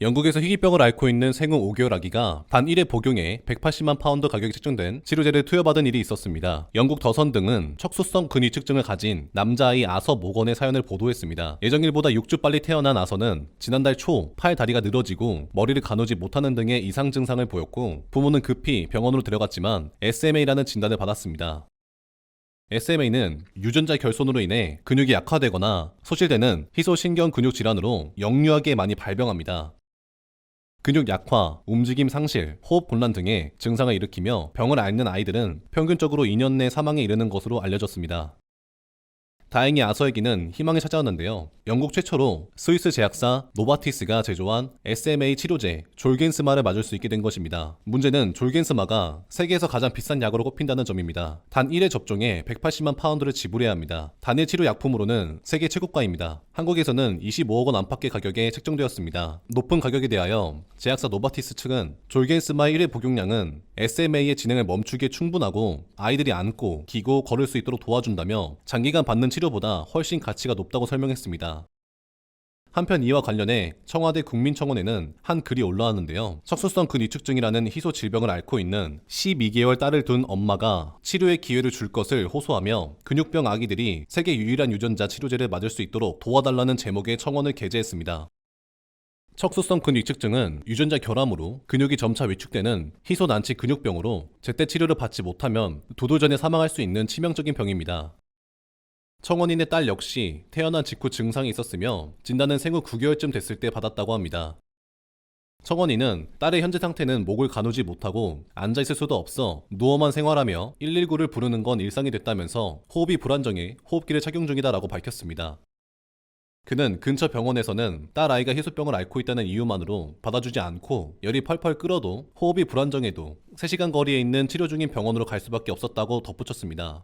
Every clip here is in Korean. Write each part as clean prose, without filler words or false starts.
영국에서 희귀병을 앓고 있는 생후 5개월 아기가 단 1회 복용에 180만 파운드 가격이 책정된 치료제를 투여받은 일이 있었습니다. 영국 더선 등은 척수성 근위축증을 가진 남자아이 아서 모건의 사연을 보도했습니다. 예정일보다 6주 빨리 태어난 아서는 지난달 초 팔 다리가 늘어지고 머리를 가누지 못하는 등의 이상 증상을 보였고 부모는 급히 병원으로 데려갔지만 SMA라는 진단을 받았습니다. SMA는 유전자 결손으로 인해 근육이 약화되거나 소실되는 희소신경 근육 질환으로 영유아기에 많이 발병합니다. 근육 약화, 움직임 상실, 호흡 곤란 등의 증상을 일으키며 병을 앓는 아이들은 평균적으로 2년 내 사망에 이르는 것으로 알려졌습니다. 다행히 아서에게는 희망이 찾아왔는데요. 영국 최초로 스위스 제약사 노바티스가 제조한 SMA 치료제 졸겐스마를 맞을 수 있게 된 것입니다. 문제는 졸겐스마가 세계에서 가장 비싼 약으로 꼽힌다는 점입니다. 단 1회 접종에 180만 파운드를 지불해야 합니다. 단일 치료 약품으로는 세계 최고가입니다. 한국에서는 25억 원 안팎의 가격에 책정되었습니다. 높은 가격에 대하여 제약사 노바티스 측은 졸겐스마의 1회 복용량은 SMA의 진행을 멈추기에 충분하고 아이들이 앉고 기고 걸을 수 있도록 도와준다며 장기간 받는 치료보다 훨씬 가치가 높다고 설명했습니다. 한편 이와 관련해 청와대 국민청원에는 한 글이 올라왔는데요. 척수성 근위축증이라는 희소 질병을 앓고 있는 12개월 딸을 둔 엄마가 치료의 기회를 줄 것을 호소하며 근육병 아기들이 세계 유일한 유전자 치료제를 맞을 수 있도록 도와달라는 제목의 청원을 게재했습니다. 척수성 근위축증은 유전자 결함으로 근육이 점차 위축되는 희소난치 근육병으로 제때 치료를 받지 못하면 2달 전에 사망할 수 있는 치명적인 병입니다. 청원인의 딸 역시 태어난 직후 증상이 있었으며 진단은 생후 9개월쯤 됐을 때 받았다고 합니다. 청원인은 딸의 현재 상태는 목을 가누지 못하고 앉아있을 수도 없어 누워만 생활하며 119를 부르는 건 일상이 됐다면서 호흡이 불안정해 호흡기를 착용 중이다라고 밝혔습니다. 그는 근처 병원에서는 딸 아이가 희소병을 앓고 있다는 이유만으로 받아주지 않고 열이 펄펄 끓어도 호흡이 불안정해도 3시간 거리에 있는 치료 중인 병원으로 갈 수밖에 없었다고 덧붙였습니다.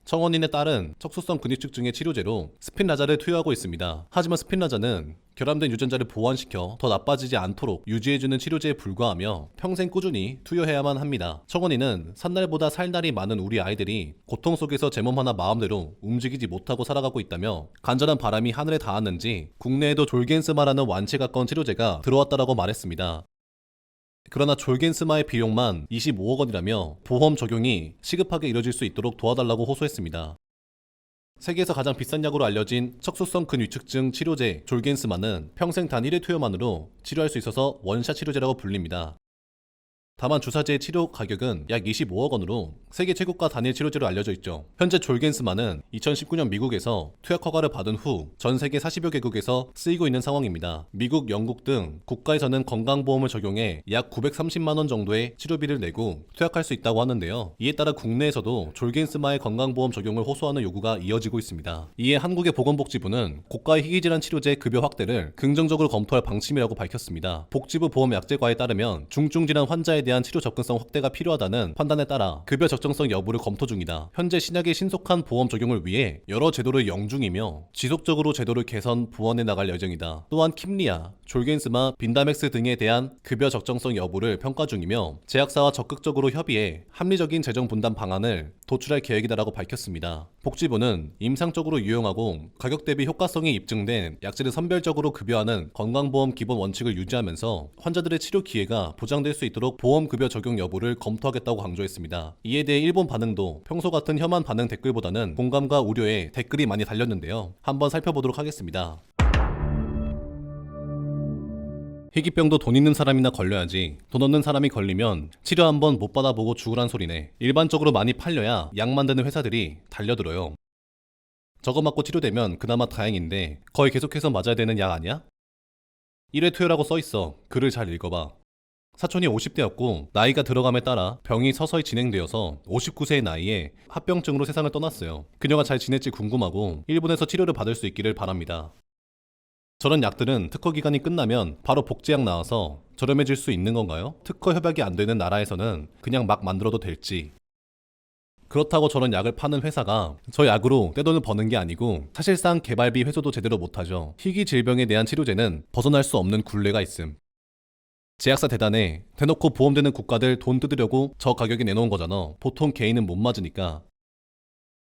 청원인의 딸은 척수성 근위축증의 치료제로 스핀라자를 투여하고 있습니다. 하지만 스핀라자는 결함된 유전자를 보완시켜 더 나빠지지 않도록 유지해주는 치료제에 불과하며 평생 꾸준히 투여해야만 합니다. 청원인은 산날보다 살날이 많은 우리 아이들이 고통 속에서 제 몸 하나 마음대로 움직이지 못하고 살아가고 있다며 간절한 바람이 하늘에 닿았는지 국내에도 졸겐스마라는 완치에 가까운 치료제가 들어왔다라고 말했습니다. 그러나 졸겐스마의 비용만 25억 원이라며 보험 적용이 시급하게 이뤄질 수 있도록 도와달라고 호소했습니다. 세계에서 가장 비싼 약으로 알려진 척수성 근위축증 치료제 졸겐스마는 평생 단 1회 투여만으로 치료할 수 있어서 원샷 치료제라고 불립니다. 다만 주사제의 치료 가격은 약 25억 원으로 세계 최고가 단일 치료제로 알려져 있죠. 현재 졸겐스마는 2019년 미국에서 투약 허가를 받은 후 전 세계 40여 개국에서 쓰이고 있는 상황입니다. 미국, 영국 등 국가에서는 건강보험을 적용해 약 930만 원 정도의 치료비를 내고 투약할 수 있다고 하는데요. 이에 따라 국내에서도 졸겐스마의 건강보험 적용을 호소하는 요구가 이어지고 있습니다. 이에 한국의 보건복지부는 고가의 희귀질환 치료제 급여 확대를 긍정적으로 검토할 방침이라고 밝혔습니다. 복지부 보험약제과에 따르면 중증질환 환자에 대한 치료 접근성 확대가 필요하다는 판단에 따라 급여 적정성 여부를 검토 중이다. 현재 신약의 신속한 보험 적용을 위해 여러 제도를 영중이며 지속적으로 제도를 개선 보완해 나갈 예정이다. 또한 킴리아, 졸겐스마, 빈다맥스 등에 대한 급여 적정성 여부를 평가 중이며 제약사와 적극적으로 협의해 합리적인 재정 분담 방안을 도출할 계획이다라고 밝혔습니다. 복지부는 임상적으로 유용하고 가격 대비 효과성이 입증된 약제를 선별적으로 급여하는 건강보험 기본 원칙을 유지하면서 환자들의 치료 기회가 보장될 수 있도록 보험급여 적용 여부를 검토하겠다고 강조했습니다. 이에 대해 일본 반응도 평소 같은 혐한 반응 댓글보다는 공감과 우려에 댓글이 많이 달렸는데요. 한번 살펴보도록 하겠습니다. 희귀병도 돈 있는 사람이나 걸려야지 돈 없는 사람이 걸리면 치료 한번 못 받아보고 죽으란 소리네. 일반적으로 많이 팔려야 약 만드는 회사들이 달려들어요. 저거 맞고 치료되면 그나마 다행인데 거의 계속해서 맞아야 되는 약 아니야? 1회 투여라고 써있어. 글을 잘 읽어봐. 사촌이 50대였고 나이가 들어감에 따라 병이 서서히 진행되어서 59세의 나이에 합병증으로 세상을 떠났어요. 그녀가 잘 지낼지 궁금하고 일본에서 치료를 받을 수 있기를 바랍니다. 저런 약들은 특허 기간이 끝나면 바로 복제약 나와서 저렴해질 수 있는 건가요? 특허 협약이 안 되는 나라에서는 그냥 막 만들어도 될지. 그렇다고 저런 약을 파는 회사가 저 약으로 떼돈을 버는 게 아니고 사실상 개발비 회수도 제대로 못하죠. 희귀 질병에 대한 치료제는 벗어날 수 없는 굴레가 있음. 제약사 대단해. 대놓고 보험되는 국가들 돈 뜯으려고 저 가격에 내놓은 거잖아. 보통 개인은 못 맞으니까.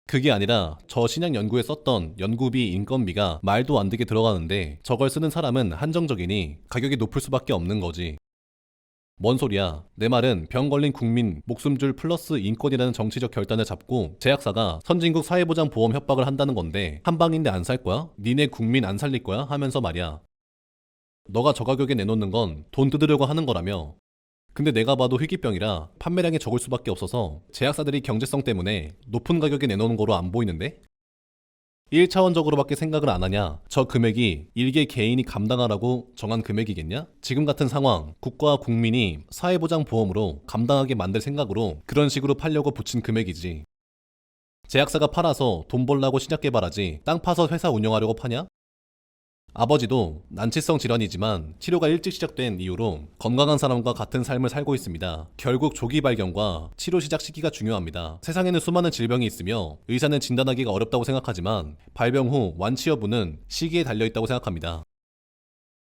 그게 아니라 저 신약 연구에 썼던 연구비, 인건비가 말도 안 되게 들어가는데 저걸 쓰는 사람은 한정적이니 가격이 높을 수밖에 없는 거지. 뭔 소리야. 내 말은 병 걸린 국민 목숨줄 플러스 인권이라는 정치적 결단을 잡고 제약사가 선진국 사회보장보험 협박을 한다는 건데 한 방인데 안 살 거야? 니네 국민 안 살릴 거야? 하면서 말이야. 너가 저 가격에 내놓는 건 돈 뜯으려고 하는 거라며. 근데 내가 봐도 희귀병이라 판매량이 적을 수밖에 없어서 제약사들이 경제성 때문에 높은 가격에 내놓는 거로 안 보이는데? 1차원적으로밖에 생각을 안 하냐? 저 금액이 일개 개인이 감당하라고 정한 금액이겠냐? 지금 같은 상황, 국가와 국민이 사회보장보험으로 감당하게 만들 생각으로 그런 식으로 팔려고 붙인 금액이지. 제약사가 팔아서 돈 벌라고 신약 개발하지 땅 파서 회사 운영하려고 파냐? 아버지도 난치성 질환이지만 치료가 일찍 시작된 이후로 건강한 사람과 같은 삶을 살고 있습니다. 결국 조기 발견과 치료 시작 시기가 중요합니다. 세상에는 수많은 질병이 있으며 의사는 진단하기가 어렵다고 생각하지만 발병 후 완치 여부는 시기에 달려있다고 생각합니다.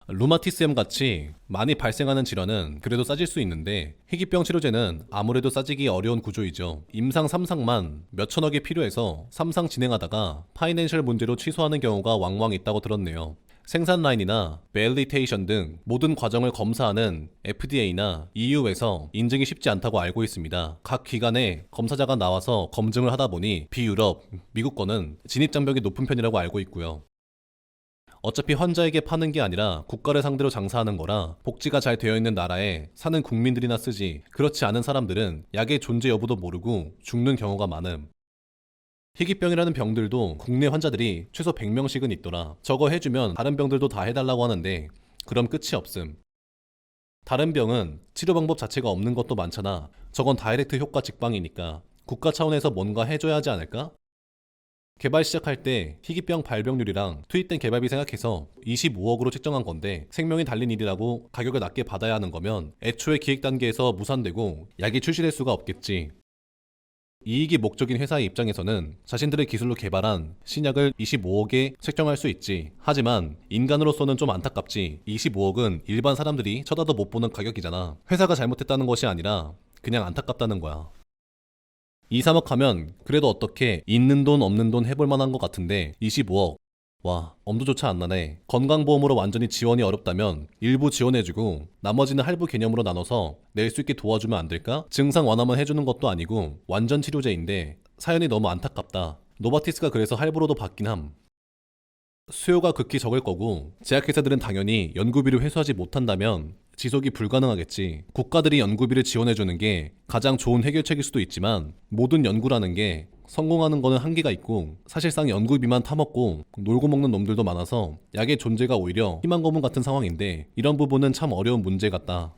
루마티스염 같이 많이 발생하는 질환은 그래도 싸질 수 있는데 희귀병 치료제는 아무래도 싸지기 어려운 구조이죠. 임상 3상만 몇천억이 필요해서 3상 진행하다가 파이낸셜 문제로 취소하는 경우가 왕왕 있다고 들었네요. 생산 라인이나 밸리테이션 등 모든 과정을 검사하는 FDA나 EU에서 인증이 쉽지 않다고 알고 있습니다. 각 기관에 검사자가 나와서 검증을 하다 보니 비유럽, 미국 거는 진입장벽이 높은 편이라고 알고 있고요. 어차피 환자에게 파는 게 아니라 국가를 상대로 장사하는 거라 복지가 잘 되어 있는 나라에 사는 국민들이나 쓰지 그렇지 않은 사람들은 약의 존재 여부도 모르고 죽는 경우가 많음. 희귀병이라는 병들도 국내 환자들이 최소 100명씩은 있더라. 저거 해주면 다른 병들도 다 해달라고 하는데 그럼 끝이 없음. 다른 병은 치료 방법 자체가 없는 것도 많잖아. 저건 다이렉트 효과 직방이니까 국가 차원에서 뭔가 해줘야 하지 않을까? 개발 시작할 때 희귀병 발병률이랑 투입된 개발비 생각해서 25억으로 책정한 건데 생명이 달린 일이라고 가격을 낮게 받아야 하는 거면 애초에 기획 단계에서 무산되고 약이 출시될 수가 없겠지. 이익이 목적인 회사의 입장에서는 자신들의 기술로 개발한 신약을 25억에 책정할 수 있지. 하지만 인간으로서는 좀 안타깝지. 25억은 일반 사람들이 쳐다도 못 보는 가격이잖아. 회사가 잘못했다는 것이 아니라 그냥 안타깝다는 거야. 2, 3억 하면 그래도 어떻게 있는 돈 없는 돈 해볼 만한 것 같은데 25억. 와, 엄두조차 안 나네. 건강보험으로 완전히 지원이 어렵다면 일부 지원해주고 나머지는 할부 개념으로 나눠서 낼 수 있게 도와주면 안 될까? 증상 완화만 해주는 것도 아니고 완전 치료제인데 사연이 너무 안타깝다. 노바티스가 그래서 할부로도 받긴 함. 수요가 극히 적을 거고 제약회사들은 당연히 연구비를 회수하지 못한다면 지속이 불가능하겠지. 국가들이 연구비를 지원해주는 게 가장 좋은 해결책일 수도 있지만 모든 연구라는 게 성공하는 거는 한계가 있고 사실상 연구비만 타먹고 놀고 먹는 놈들도 많아서 약의 존재가 오히려 희망 고문 같은 상황인데 이런 부분은 참 어려운 문제 같다.